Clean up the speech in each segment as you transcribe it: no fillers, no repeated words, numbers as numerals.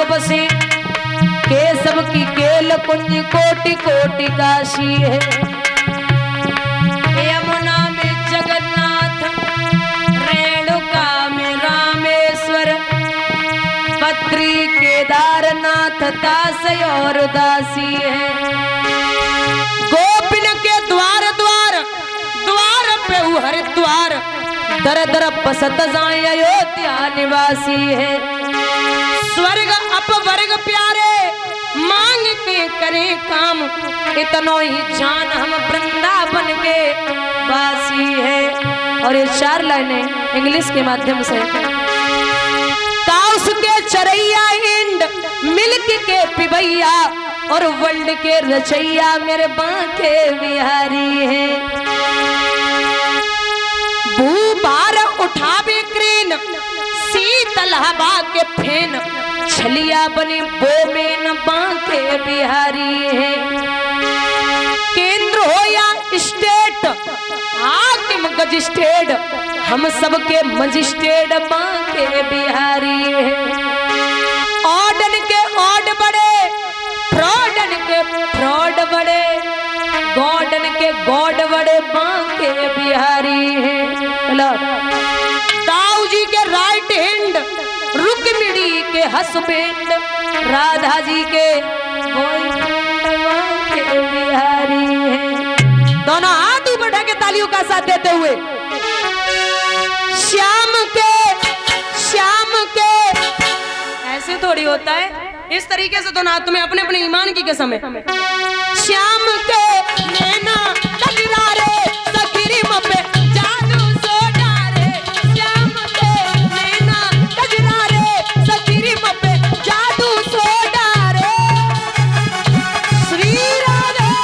बसे केशव की केल कुंज कोटि कोटि काशी है। यमुना में जगन्नाथ, रेणुका में रामेश्वर, बद्री केदारनाथ दास और दासी है। गोपिन के द्वार द्वार द्वार पे हरिद्वार, दर दर बसत जाए अयोध्या निवासी है। स्वर्ग अपवर्ग प्यारे मांग के करे काम, इतनो ही जान हम वृंदावन के वासी है। और ये 4 लाइनें इंग्लिश के माध्यम से। काउस के चरैया इंड, मिल्क के पिबैया और वर्ल्ड के रचैया मेरे बांके बिहारी है। भूभार उठावे क्रेन, शीतल हवा के फेन, छलिया बनी बो में न बांके बिहारी है। केंद्र हो या स्टेट, हाकिम मजिस्ट्रेट, हम सबके मजिस्ट्रेट बांके बिहारी है। ऑर्डन के ऑर्ड बड़े, फ्रॉडन के फ्रॉड बड़े, गॉडन के गॉड बड़े बांके बिहारी है। दाऊ जी के राइट हैंड, रुक्मिणी के हस्बैंड, राधा जी के बिहारी है। दोनों हाथ ऊपर ढके तालियों का साथ देते हुए श्याम के ऐसे थोड़ी होता है, इस तरीके से दोनों हाथ में अपने अपने ईमान की कसम है। श्याम के नैना टकरारे, सखीरी पे जादू सो डारे। श्याम के नैना टकरारे, सखीरी पे जादू सो डारे। श्री राधे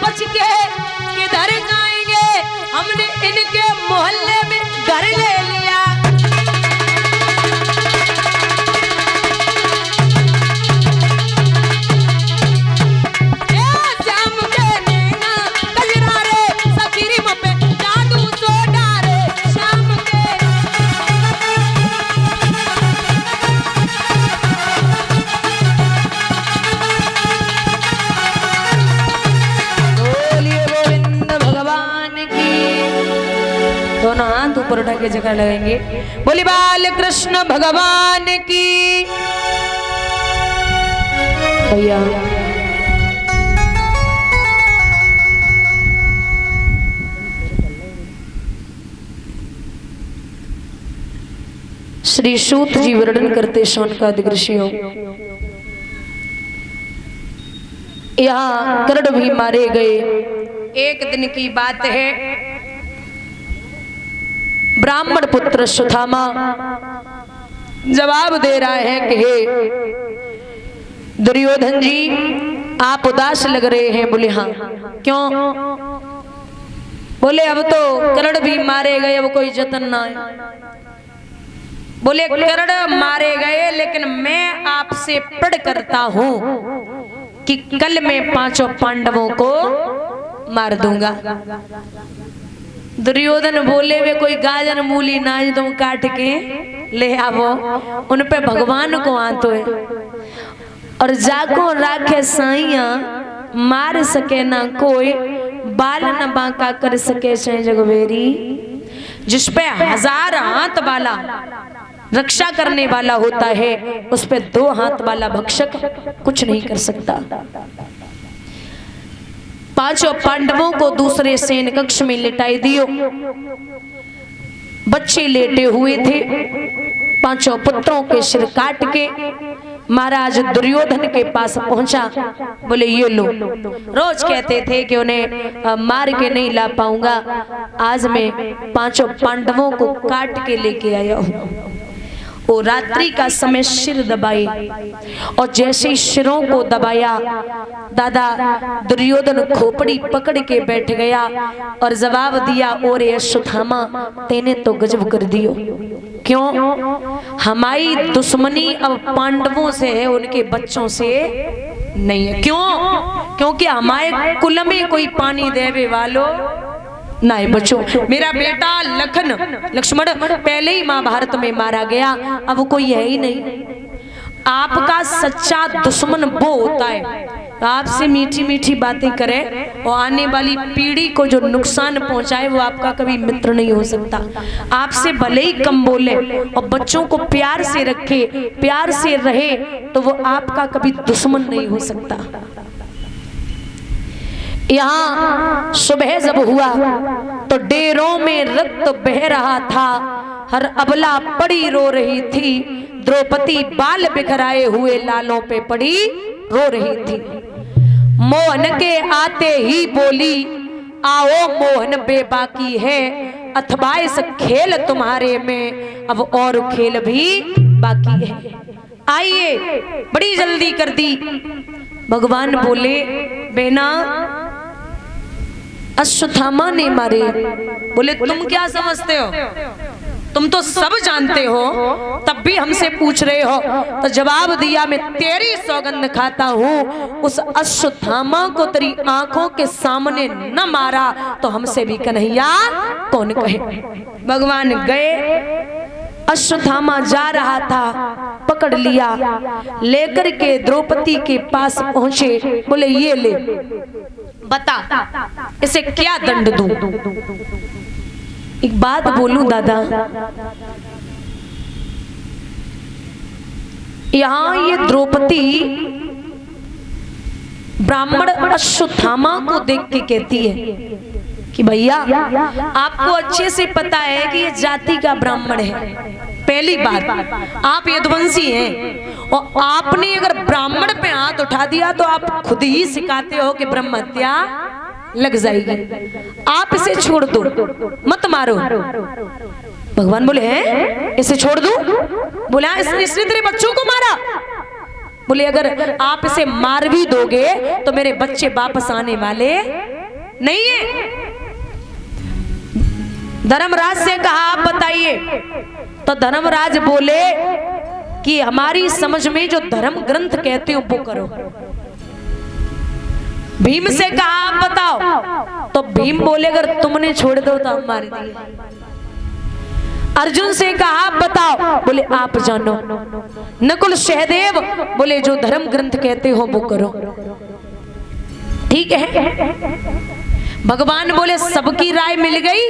बच के किधर जाएंगे, हमने इनके मोहल्ले में घर ले लिया। दोनों हाथ ऊपर उठा के जगह लगेंगे। बोली बाल कृष्ण भगवान की। भैया श्री सूत जी वर्णन करते शौनकादिक ऋषियों, यहाँ कर्ण भी मारे गए। एक दिन की बात है, ब्राह्मण पुत्र सुथामा जवाब दे रहा है कि हे दुर्योधन जी, आप उदास लग रहे हैं। बोले हाँ, क्यों? बोले अब तो कर्ण भी मारे गए, अब कोई जतन ना है। बोले कर्ण मारे गए, लेकिन मैं आपसे प्रण करता हूं कि कल मैं 5 पांडवों को मार दूंगा। दुर्योधन बोले वे कोई गाजर मूली नाज तुम काट के ले आवो, उन पे भगवान को आतो है। और जाको राखे साइया मार सके ना कोई, बाल न बांका कर सके चाहे जगवेरी। जिसपे 1000 हाथ वाला रक्षा करने वाला होता है, उस पे 2 हाथ वाला भक्षक कुछ नहीं कर सकता। 5 पांडवों को दूसरे सेन कक्ष में लिटाई दियो। बच्चे लेटे हुए थे। 5 पुत्रों के सिर काट के महाराज दुर्योधन के पास पहुंचा। बोले ये लो। रोज कहते थे कि उन्हें मार के नहीं ला पाऊंगा, आज मैं 5 पांडवों को काट के लेके आया हूं। वो रात्रि का समय सिर दबाए, और जैसे ही सिरों को दबाया, दादा दुर्योधन खोपड़ी पकड़ के बैठ गया और जवाब दिया, और ये सुथामा तेने तो गजब कर दियो। क्यों? हमारी दुश्मनी अब पांडवों से है, उनके बच्चों से नहीं है। क्यों? क्योंकि हमारे कुल में कोई पानी देवे वालों नहीं बच्चों। मेरा बेटा लक्ष्मण पहले ही महाभारत में मारा गया, अब कोई है ही नहीं। आपका सच्चा दुश्मन वो होता है आपसे मीठी मीठी बातें करे और आने वाली पीढ़ी को जो नुकसान पहुंचाए, वो आपका कभी मित्र नहीं हो सकता। आपसे भले ही कम बोले और बच्चों को प्यार से रखे, प्यार से रहे, तो वो आपका कभी दुश्मन नहीं हो सकता। यहाँ सुबह जब हुआ तो डेरों में रक्त बह रहा था, हर अबला पड़ी रो रही थी। द्रौपदी बाल बिखराए हुए लालों पे पड़ी रो रही थी। मोहन के आते ही बोली, आओ मोहन बेबाकी है, अथवा इस खेल तुम्हारे में अब और खेल भी बाकी है। आइए, बड़ी जल्दी कर दी। भगवान बोले, बेना अश्वत्थामा ने मारे। बोले तुम क्या समझते हो? तुम तो सब जानते हो, तब भी हमसे पूछ रहे हो। तो जवाब दिया, मैं तेरी सौगंध खाता हूँ, उस अश्वत्थामा को तेरी आंखों के सामने न मारा तो हमसे भी कन्हैया कौन कहे। भगवान गए, अश्वत्थामा जा रहा था, पकड़ लिया, लेकर के द्रौपदी के पास पहुंचे। बोले ये ले, बता इसे क्या दंड दूं? एक बात बोलूं दादा, यहाँ ये द्रौपदी ब्राह्मण अश्वत्थामा को देख के कहती है कि भैया आपको अच्छे से पता है कि ये जाति का ब्राह्मण है। पहली बात, आप यदुवंशी हैं और आपने अगर ब्राह्मण पे हाथ उठा दिया तो आप खुद ही सिखाते हो कि ब्रह्म हत्या लग जाएगी। आप इसे छोड़ दो, मत मारो। भगवान बोले हैं इसे छोड़ दो? बोला इसने तेरे बच्चों को मारा। बोले अगर आप इसे मार भी दोगे तो मेरे बच्चे वापस आने वाले नहीं है। धर्मराज से कहा आप बताइए। तो धर्मराज बोले कि हमारी समझ में जो धर्म ग्रंथ कहते हो वो करो। भीम से कहा आप बताओ। तो भीम बोले अगर तुमने छोड़ दो तो हम मार दिए। अर्जुन से कहा आप बताओ। बोले आप जानो। नकुल सहदेव बोले जो धर्म ग्रंथ कहते हो वो करो। ठीक है। भगवान बोले सबकी राय मिल गई।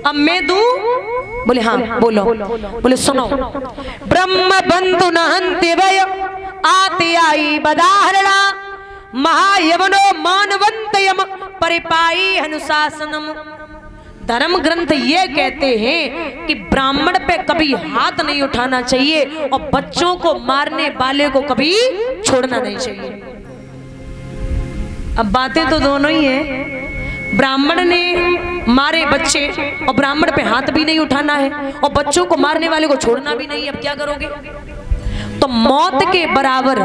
अब मैं दूं? बोले हाँ बोलो। बोले सुनो, ब्रह्म बंधु नहंति वय आते आई बदाहरणा महायवनो मानवंतयम परिपाई अनुशासनम। धर्म ग्रंथ ये कहते हैं कि ब्राह्मण पे कभी हाथ नहीं उठाना चाहिए और बच्चों को मारने वाले को कभी छोड़ना नहीं चाहिए। अब बातें तो दोनों ही हैं, ब्राह्मण ने मारे बच्चे और ब्राह्मण पे हाथ भी नहीं उठाना है और बच्चों को मारने वाले को छोड़ना भी नहीं। अब क्या करोगे? तो मौत के बराबर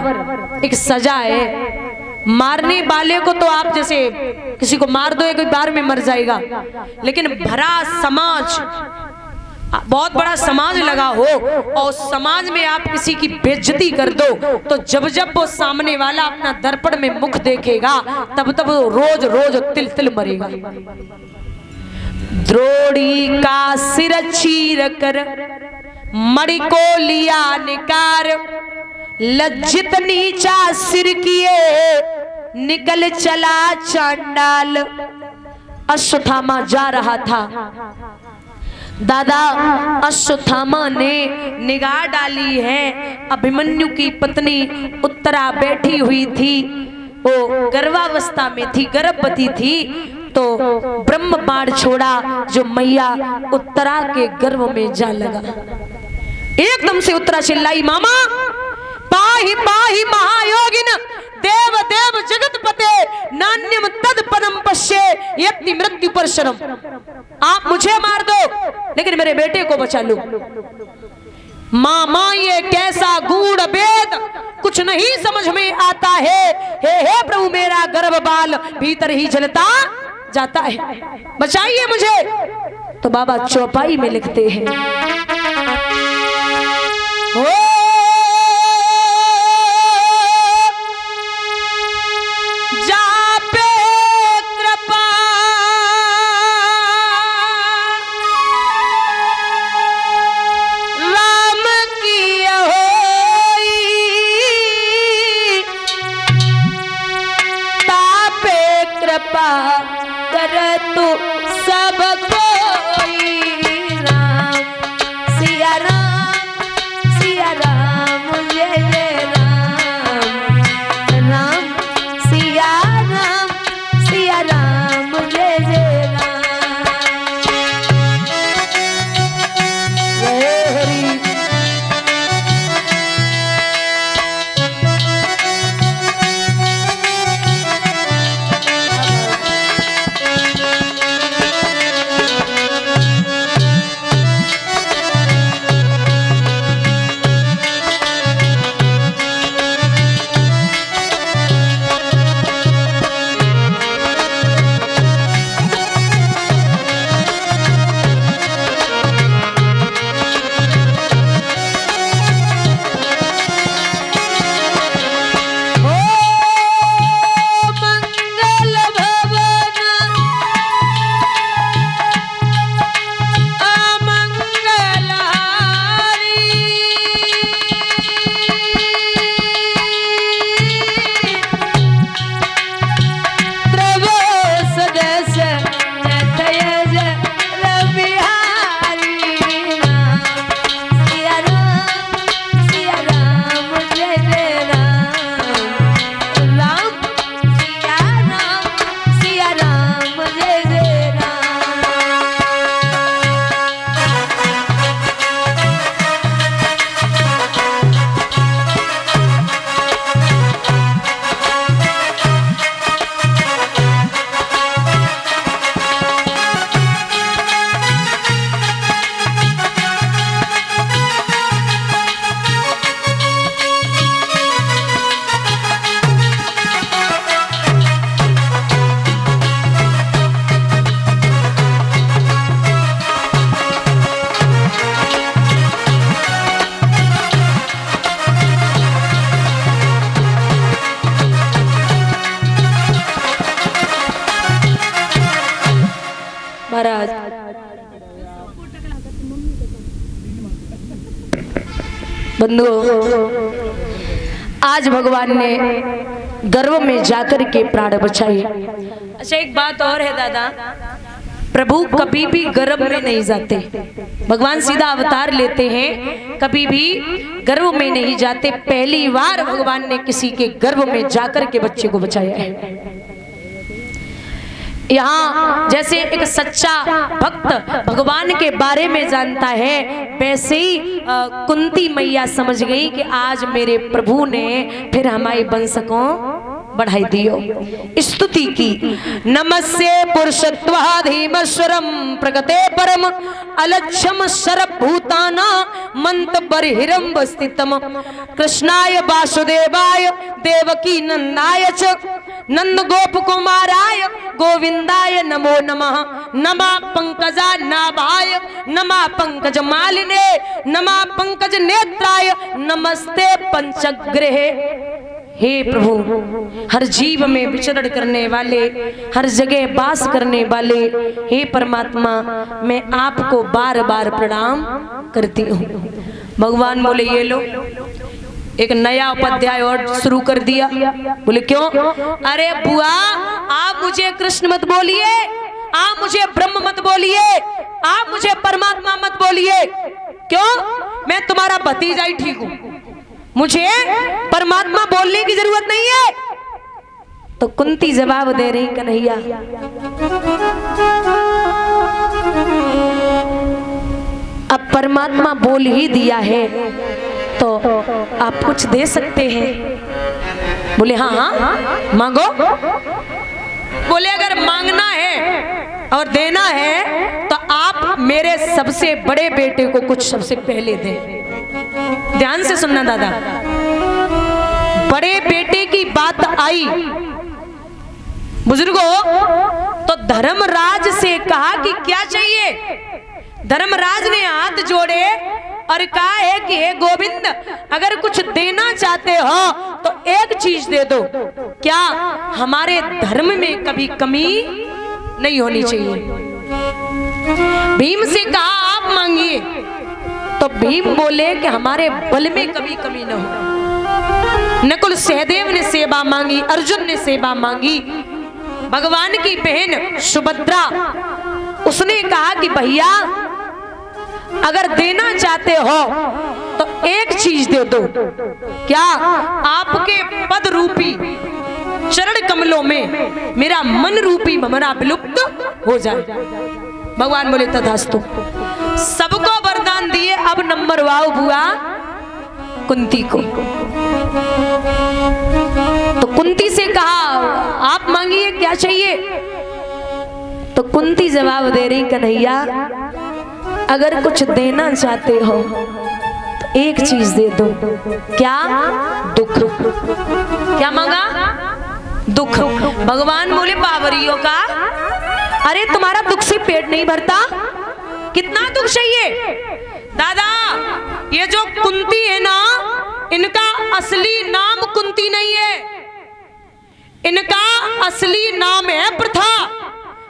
एक सजा है। मारने वाले को तो आप जैसे किसी को मार दो एक बार में मर जाएगा, लेकिन भरा समाज, बहुत बड़ा समाज लगा हो और समाज में आप किसी की बेइज्जती कर दो तो जब जब वो सामने वाला अपना दर्पण में मुख देखेगा तब तब वो रोज रोज तिल तिल मरेगा। द्रोणी का सिर चीर कर मणि को लिया निकार, लज्जित नीचा सिर किए निकल चला चांडाल। अश्वत्थामा जा रहा था, दादा अश्वत्थामा ने निगाह डाली है, अभिमन्यु की पत्नी उत्तरा बैठी हुई थी, वो गर्भावस्था में थी, गर्भवती थी, तो ब्रह्म बाण छोड़ा जो मैया उत्तरा के गर्भ में जा लगा। एकदम से उत्तरा चिल्लाई, मामा पाहि पाहि महायोगिन देव देव जगतपते नान्यम तद पदम पश्ये यत्ति मृत्यु पर शरम। आप मुझे मार दो लेकिन मेरे बेटे को बचा लो। मामा ये कैसा गूढ़ भेद कुछ नहीं समझ में आता है। हे प्रभु मेरा गर्भ बाल भीतर ही जलता जाता है, बचाइए मुझे। तो बाबा चौपाई में लिखते हैं, महाराज बंधु, आज भगवान ने गर्भ में जाकर के प्राण बचाए। अच्छा एक बात और है दादा, प्रभु कभी भी गर्भ में नहीं जाते। भगवान सीधा अवतार लेते हैं, कभी भी गर्भ में नहीं जाते। पहली बार भगवान ने किसी के गर्भ में जाकर के बच्चे को बचाया है। यहाँ जैसे एक सच्चा भक्त भगवान के बारे में जानता है, वैसे ही कुंती मैया समझ गई कि आज मेरे प्रभु ने फिर हमारे वंश को बढ़ाई दियो। स्तुति की। नमस्ते पुरुषत्वाधीमश्वरम प्रगते परम अलक्ष्यम सर्वभूताना मंत बर्हिरंब स्थितम कृष्णाय वासुदेवाय देवकी नंदाय च नंद गोप कुमाराय गोविंदाय नमो नमः। नमः पंकजा नाभाय नमः पंकज मालिने नमः पंकज नेत्राय नमस्ते पंचग्रहे। हे प्रभु, हर जीव में विचरण करने वाले, हर जगह वास करने वाले, हे परमात्मा, मैं आपको बार बार प्रणाम करती हूँ। भगवान बोले ये लो, एक नया उपाध्याय और शुरू कर दिया। बोले क्यों? अरे बुआ, आप मुझे कृष्ण मत बोलिए, आप मुझे ब्रह्म मत बोलिए, आप मुझे परमात्मा मत बोलिए। क्यों? मैं तुम्हारा भतीजा ही ठीक हूँ, मुझे परमात्मा बोलने की जरूरत नहीं है। तो कुंती जवाब दे रही, कन्हैया अब परमात्मा बोल ही दिया है तो आप कुछ दे सकते हैं। बोले हाँ हाँ मांगो। बोले अगर मांगना है और देना है तो आप मेरे सबसे बड़े बेटे को कुछ सबसे पहले दें। ध्यान से सुनना दादा, बड़े बेटे की बात आई बुजुर्गों तो धर्मराज से कहा कि क्या चाहिए। धर्मराज ने हाथ जोड़े और कहा है कि हे गोविंद, अगर कुछ देना चाहते हो तो एक चीज दे दो। क्या? हमारे धर्म में कभी कमी नहीं होनी चाहिए। भीम से कहा आप मांगिए, तो भीम बोले कि हमारे बल में कभी कमी न हो। नकुल सहदेव ने सेवा मांगी, अर्जुन ने सेवा मांगी। भगवान की बहन सुभद्रा, उसने कहा कि भैया अगर देना चाहते हो तो एक चीज दे दो। क्या? आपके पद रूपी चरण कमलों में मेरा मन रूपी भमरा विलुप्त हो जाए। भगवान बोले तथास्तु। सबको वरदान दिए, अब नंबर वाओ बुआ कुंती को। तो कुंती से कहा आप मांगिए क्या चाहिए। तो कुंती जवाब दे रही, कन्हैया अगर कुछ देना चाहते हो तो एक चीज दे दो। क्या? दुख। क्या मांगा? दुख। भगवान बोले बावरियों का, अरे तुम्हारा दुख से पेट नहीं भरता, कितना दुख चाहिए। दादा ये जो कुंती है ना, इनका असली नाम कुंती नहीं है, इनका असली नाम है प्रथा।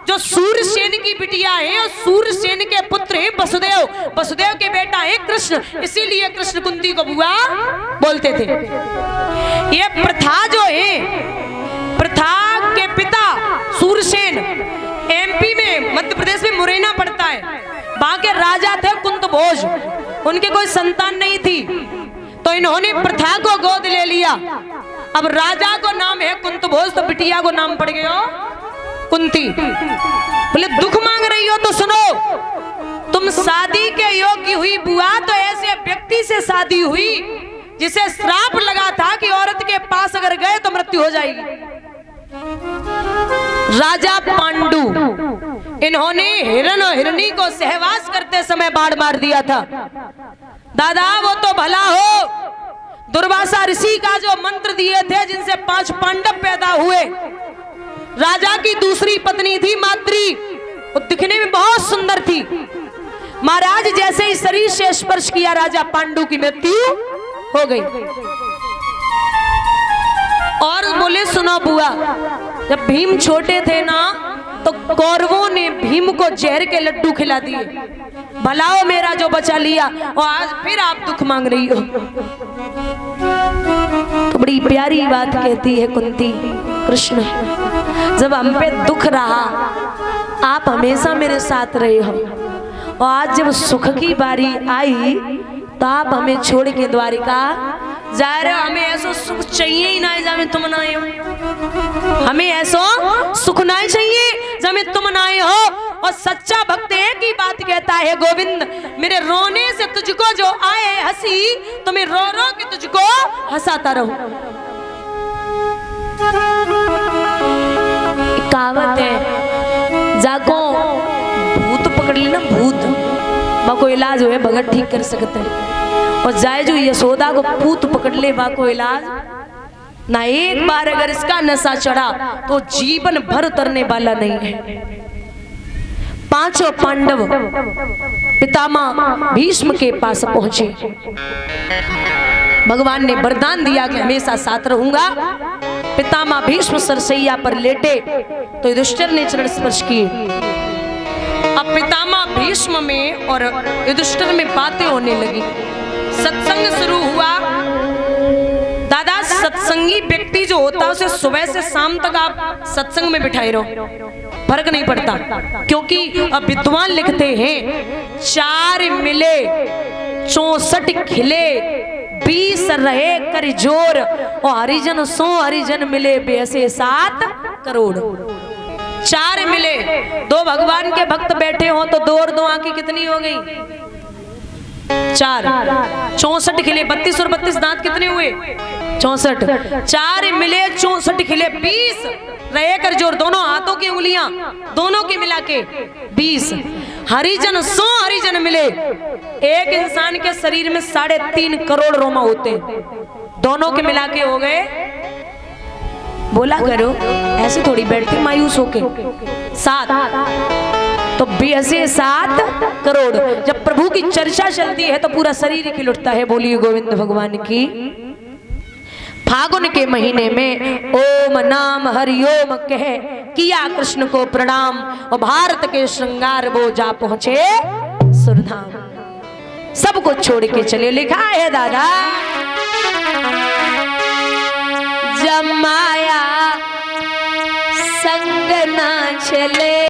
जो सूरसेन की बिटिया है और सूरसेन के पुत्र है वसुदेव, वसुदेव के बेटा है कृष्ण, इसीलिए कृष्ण कुंती को बुआ बोलते थे। ये प्रथा जो है, प्रथा के पिता सूरसेन एमपी में, मध्य प्रदेश में मुरैना पड़ता है, वहां के राजा थे कुंतभोज। उनके कोई संतान नहीं थी तो इन्होंने प्रथा को गोद ले लिया। अब राजा को नाम है कुंतभोज तो बिटिया को नाम पड़ गया कुंती। बोले दुख मांग रही हो तो सुनो, तुम शादी के योग्य हुई बुआ तो ऐसे व्यक्ति से शादी हुई जिसे श्राप लगा था कि औरत के पास अगर गए तो मृत्यु हो जाएगी। राजा पांडु, इन्होंने हिरण और हिरणी को सहवास करते समय बाढ़ मार दिया था। दादा वो तो भला हो, दुर्वासा ऋषि का जो मंत्र दिए थे जिनसे 5 पांडव पैदा हुए, राजा की दूसरी पत्नी थी माद्री, वो दिखने में बहुत सुंदर थी। महाराज जैसे ही शरीर से स्पर्श किया राजा पांडु की मृत्यु हो गई। और बोले सुनो बुआ, जब भीम छोटे थे ना तो कौरवों ने भीम को जहर के लड्डू खिला दिए। भलाओ मेरा जो बचा लिया, और आज फिर आप दुख मांग रही हो। तो बड़ी प्यारी बात कहती है कुंती, कृष्ण जब हम पे दुख रहा आप हमेशा मेरे साथ रहे हो, और आज जब सुख की बारी आई तो आप हमें छोड़ के द्वारिका जा रहे हो। हमें ऐसा सुख चाहिए ही ना जब तुम ना आए हो, हमें ऐसा सुख ना चाहिए जब तुम ना आए हो। और सच्चा भक्त एक ही बात कहता है, गोविंद मेरे रोने से तुझको जो आए हंसी, तो मैं रो रो के तुझको हंसाता रहूं। कहावत है, जाको भूत पकड़ लेना, भूत बाको इलाज हो भगत ठीक कर सकते हैं, और जाए जो यशोदा को भूत पकड़ ले बाको इलाज ना। एक बार अगर इसका नशा चढ़ा तो जीवन भर उतरने वाला नहीं है। पांचों पांडव पितामह भीष्म के पास पहुंचे। भगवान ने वरदान दिया कि हमेशा साथ रहूंगा। पितामह भीष्म सरसैया पर लेटे तो युधिष्ठिर ने चरण स्पर्श किए। अब पितामह भीष्म में और युधिष्ठिर में बातें होने लगी, सत्संग शुरू हुआ। दादा सत्संगी व्यक्ति जो होता है उसे सुबह से शाम तक आप सत्संग में बिठाए रहो, फर्क नहीं पड़ता, क्योंकि अब विद्वान लिखते हैं 4 मिले 64 खिले 20 रहे कर जोर, और हरिजन 100 हरिजन मिले बेसे 7 करोड़। 4 मिले, 2 भगवान के भक्त बैठे हो तो 2 और 2 आंखें कितनी हो गई? 4, 64 खिले 32 और 32 दांत कितने हुए? 64। 4 मिले 64 खिले 20 रहे कर जोर, दोनों हाथों की उंगलियां दोनों के मिला के 20। हरिजन 100 हरिजन मिले। एक इंसान के शरीर में 3.5 करोड़ रोमा होते, दोनों के मिला के हो गए, बोला करो ऐसे थोड़ी बैठती मायूस होके, 7 तो 7 करोड़। जब प्रभु की चर्चा चलती है तो पूरा शरीर खिल उठता है। बोलिए गोविंद भगवान की। फागुन के महीने में ओम नाम हरिओम कह किया कृष्ण को प्रणाम, और भारत के श्रृंगार वो जा पहुंचे सुरधाम। सब कुछ छोड़ के चले, लिखा है दादा, जमाया संग ना चले।